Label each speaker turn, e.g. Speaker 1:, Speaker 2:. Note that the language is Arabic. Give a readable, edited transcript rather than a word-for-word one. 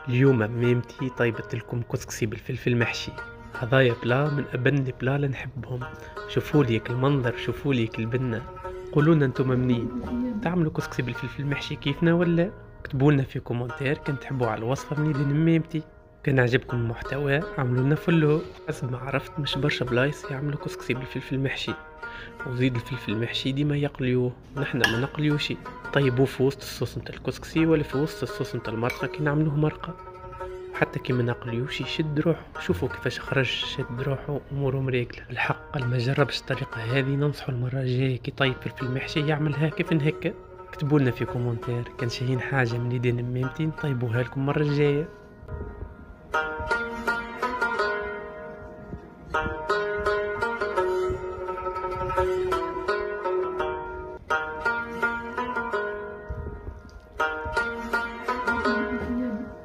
Speaker 1: اليوم ميمتي طيبت لكم كسكسي بالفلفل محشي. هذايا بلا من أبن بلا لنحبهم. شوفوا ليك المنظر، شوفوا ليك البنة، قولوا لنا انتم منين تعملوا كسكسي بالفلفل محشي كيفنا ولا؟ اكتبوا لنا في كومنتير كان تحبوا على الوصفة من يدين ميمتي. كان عجبكم المحتوى اعملوا لنا فولو. حسب ما عرفت مش برشا بلايص يعملوا كسكسي بالفلفل محشي، وزيد الفلفل المحشي ديما يقليوه، نحنا ما نقليوشي. طيبوه في وسط الصوص نتاع الكسكسي ولا في وسط الصوص نتاع المرقة كي نعملوه مرقة. حتى كي ما نقليوش يشد روحه، شوفوا كيفاش خرج شد روحه، اموره مريقلة. الحق اللي ما جربش الطريقة هذه ننصحه المرة الجاية كي طيب فلفل محشي يعملها كيف هكا. اكتبوا لنا في كومنتير كان شاهين حاجة من يدين ميمتين طيبوها لكم المرة الجاية.